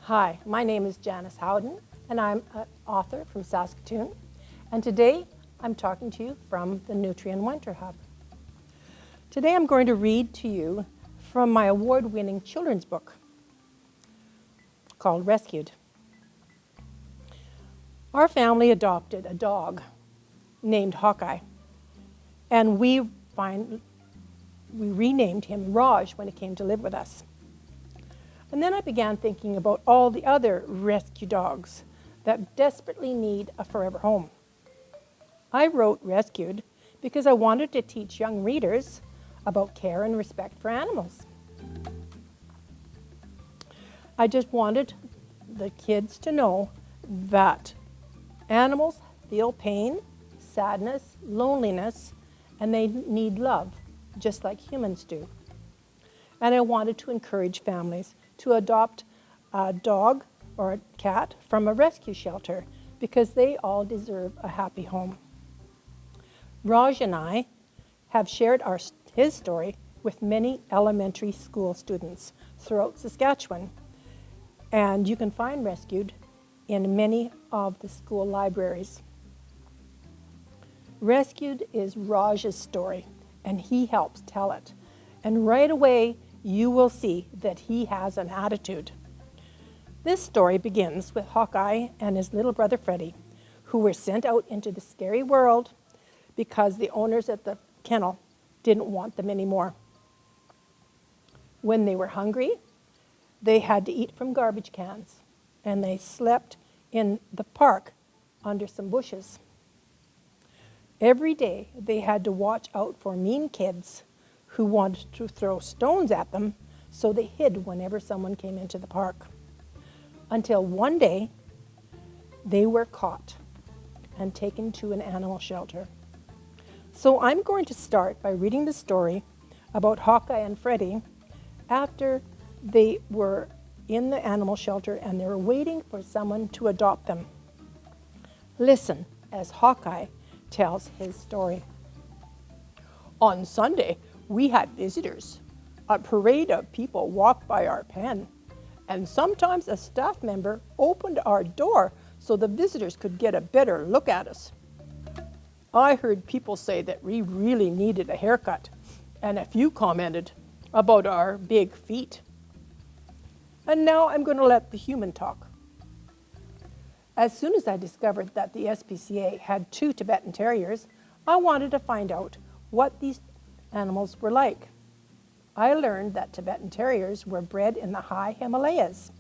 Hi, my name is Janice Howden, and I'm an author from Saskatoon. And today I'm talking to you from the Nutrien Wonderhub. Today I'm going to read to you from my award-winning children's book called Rescued. Our family adopted a dog named Hawkeye, and we renamed him Raj when he came to live with us. And then I began thinking about all the other rescue dogs that desperately need a forever home. I wrote Rescued because I wanted to teach young readers about care and respect for animals. I just wanted the kids to know that animals feel pain, sadness, loneliness, and they need love, just like humans do. And I wanted to encourage families to adopt a dog or a cat from a rescue shelter because they all deserve a happy home. Raj and I have shared his story with many elementary school students throughout Saskatchewan, and you can find Rescued in many of the school libraries. Rescued is Raj's story, and he helps tell it. And right away, you will see that he has an attitude. This story begins with Hawkeye and his little brother Freddie, who were sent out into the scary world because the owners at the kennel didn't want them anymore. When they were hungry, they had to eat from garbage cans, and they slept in the park under some bushes. Every day, they had to watch out for mean kids who wanted to throw stones at them, so they hid whenever someone came into the park. Until one day, they were caught and taken to an animal shelter. So I'm going to start by reading the story about Hawkeye and Freddie after they were in the animal shelter and they were waiting for someone to adopt them. Listen as Hawkeye tells his story. On Sunday, we had visitors. A parade of people walked by our pen, and sometimes a staff member opened our door so the visitors could get a better look at us. I heard people say that we really needed a haircut, and a few commented about our big feet. And now I'm going to let the human talk. As soon as I discovered that the SPCA had 2 Tibetan Terriers, I wanted to find out what these animals were like. I learned that Tibetan Terriers were bred in the high Himalayas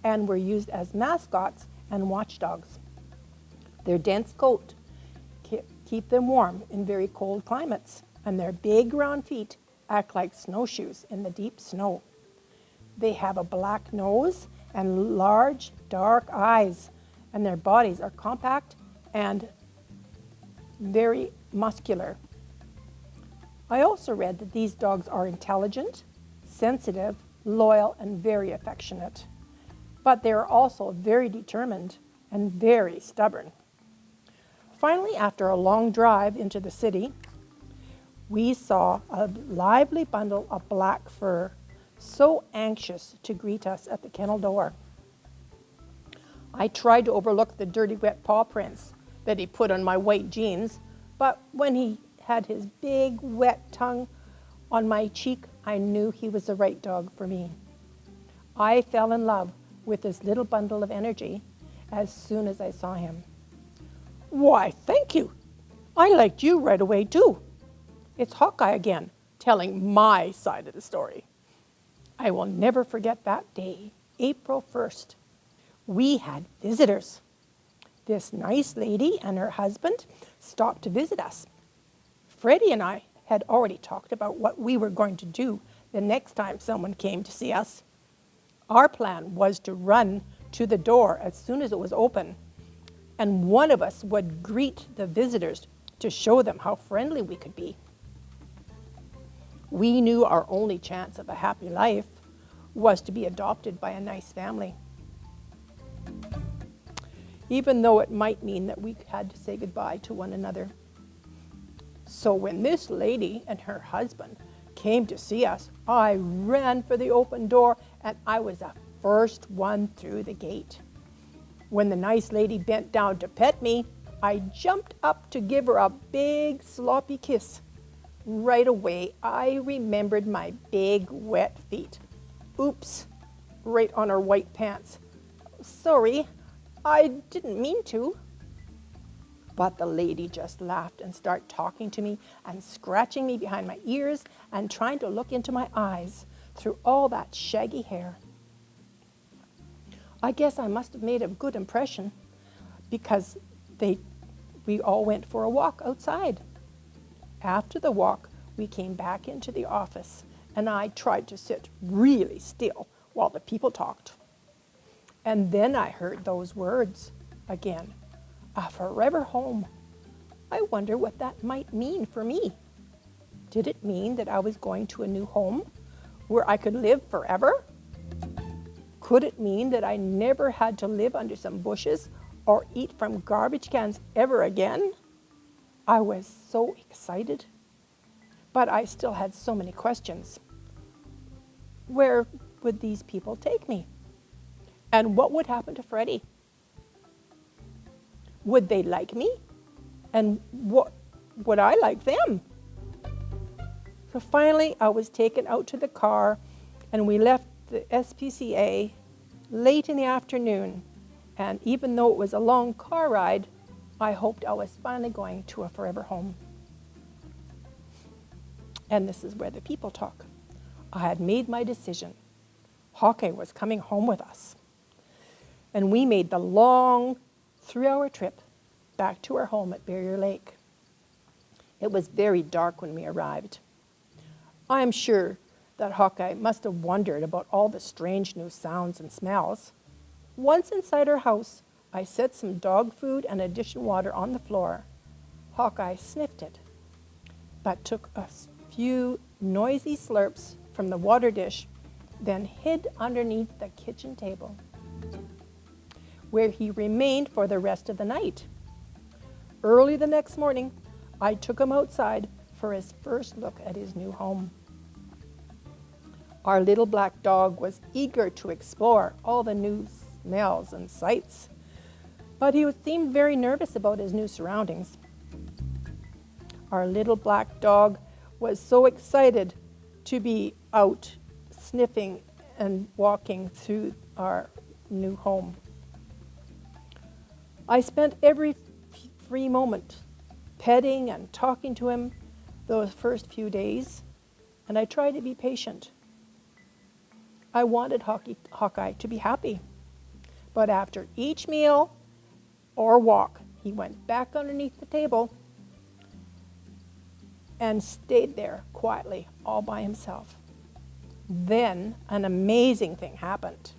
and were used as mascots and watchdogs. Their dense coat keep them warm in very cold climates, and their big round feet act like snowshoes in the deep snow. They have a black nose and large, dark eyes, and their bodies are compact and very muscular. I also read that these dogs are intelligent, sensitive, loyal, and very affectionate. But they are also very determined and very stubborn. Finally, after a long drive into the city, we saw a lively bundle of black fur, so anxious to greet us at the kennel door. I tried to overlook the dirty, wet paw prints that he put on my white jeans, but when he had his big, wet tongue on my cheek, I knew he was the right dog for me. I fell in love with this little bundle of energy as soon as I saw him. Why, thank you. I liked you right away, too. It's Hawkeye again, telling my side of the story. I will never forget that day, April 1st. We had visitors. This nice lady and her husband stopped to visit us. Freddie and I had already talked about what we were going to do the next time someone came to see us. Our plan was to run to the door as soon as it was open, and one of us would greet the visitors to show them how friendly we could be. We knew our only chance of a happy life was to be adopted by a nice family, even though it might mean that we had to say goodbye to one another. So when this lady and her husband came to see us, I ran for the open door, and I was a first one through the gate. When the nice lady bent down to pet me, I jumped up to give her a big sloppy kiss. Right away, I remembered my big wet feet. Oops, right on her white pants. Sorry, I didn't mean to. But the lady just laughed and started talking to me and scratching me behind my ears and trying to look into my eyes through all that shaggy hair. I guess I must have made a good impression because we all went for a walk outside. After the walk, we came back into the office and I tried to sit really still while the people talked. And then I heard those words again, a forever home. I wonder what that might mean for me. Did it mean that I was going to a new home where I could live forever? Could it mean that I never had to live under some bushes or eat from garbage cans ever again? I was so excited, but I still had so many questions. Where would these people take me? And what would happen to Freddie? Would they like me? And what would I like them? So finally, I was taken out to the car and we left the SPCA late in the afternoon. And even though it was a long car ride, I hoped I was finally going to a forever home. And this is where the people talk. I had made my decision. Hawkeye was coming home with us. And we made the long 3-hour trip back to our home at Barrier Lake. It was very dark when we arrived. I am sure that Hawkeye must have wondered about all the strange new sounds and smells. Once inside our house, I set some dog food and addition water on the floor. Hawkeye sniffed it, but took a few noisy slurps from the water dish, then hid underneath the kitchen table, where he remained for the rest of the night. Early the next morning, I took him outside for his first look at his new home. Our little black dog was eager to explore all the new smells and sights, but he seemed very nervous about his new surroundings. Our little black dog was so excited to be out sniffing and walking through our new home. I spent every free moment petting and talking to him those first few days, and I tried to be patient. I wanted Hawkeye to be happy, but after each meal or walk, he went back underneath the table and stayed there quietly all by himself. Then an amazing thing happened.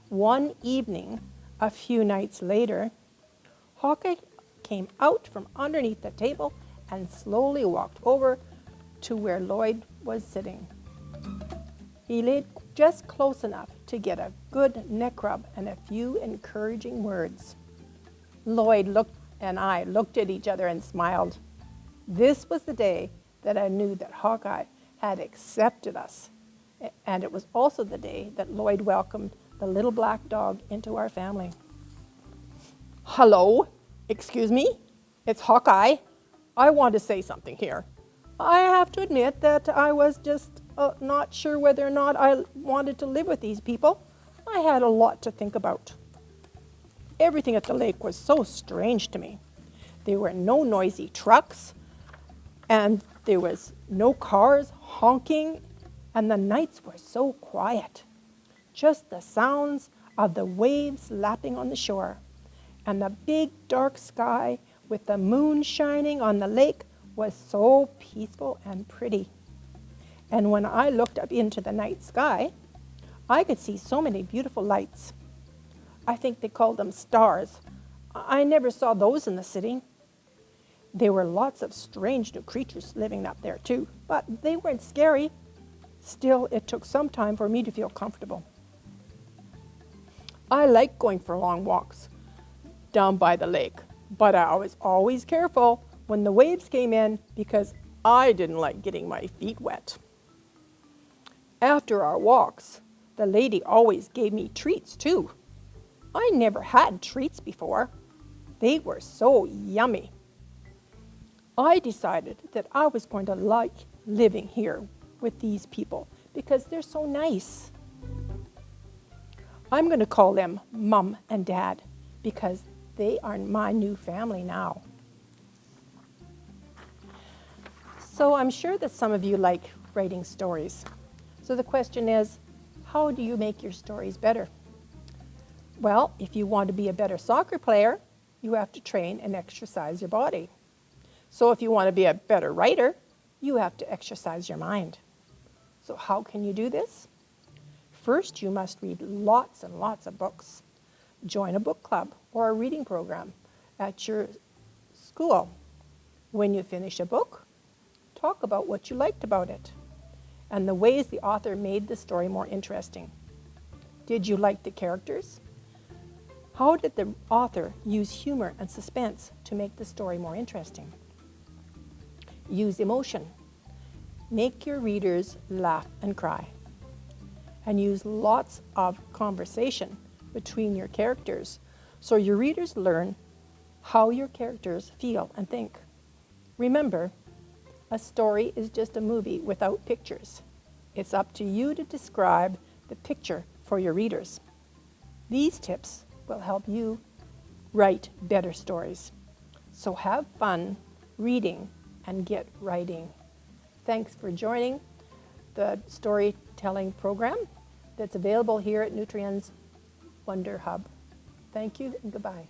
One evening, a few nights later, Hawkeye came out from underneath the table and slowly walked over to where Lloyd was sitting. He laid just close enough to get a good neck rub and a few encouraging words. Lloyd and I looked at each other and smiled. This was the day that I knew that Hawkeye had accepted us. And it was also the day that Lloyd welcomed the little black dog into our family. Hello, excuse me, it's Hawkeye. I want to say something here. I have to admit that I was just not sure whether or not I wanted to live with these people. I had a lot to think about. Everything at the lake was so strange to me. There were no noisy trucks, and there was no cars honking, and the nights were so quiet. Just the sounds of the waves lapping on the shore, and the big dark sky with the moon shining on the lake was so peaceful and pretty. And when I looked up into the night sky, I could see so many beautiful lights. I think they called them stars. I never saw those in the city. There were lots of strange new creatures living up there too, but they weren't scary. Still, it took some time for me to feel comfortable. I like going for long walks down by the lake, but I was always careful when the waves came in because I didn't like getting my feet wet. After our walks, The lady always gave me treats too. I never had treats before. They were so yummy. I decided that I was going to like living here with these people because they're so nice. I'm going to call them Mom and Dad because they are my new family now. So I'm sure that some of you like writing stories. So the question is, how do you make your stories better? Well, if you want to be a better soccer player, you have to train and exercise your body. So if you want to be a better writer, you have to exercise your mind. So how can you do this? First, you must read lots and lots of books. Join a book club or a reading program at your school. When you finish a book, talk about what you liked about it and the ways the author made the story more interesting. Did you like the characters? How did the author use humor and suspense to make the story more interesting? Use emotion. Make your readers laugh and cry. And use lots of conversation between your characters so your readers learn how your characters feel and think. Remember, a story is just a movie without pictures. It's up to you to describe the picture for your readers. These tips will help you write better stories. So have fun reading and get writing. Thanks for joining the storytelling program that's available here at Nutrien's Wonderhub. Thank you and goodbye.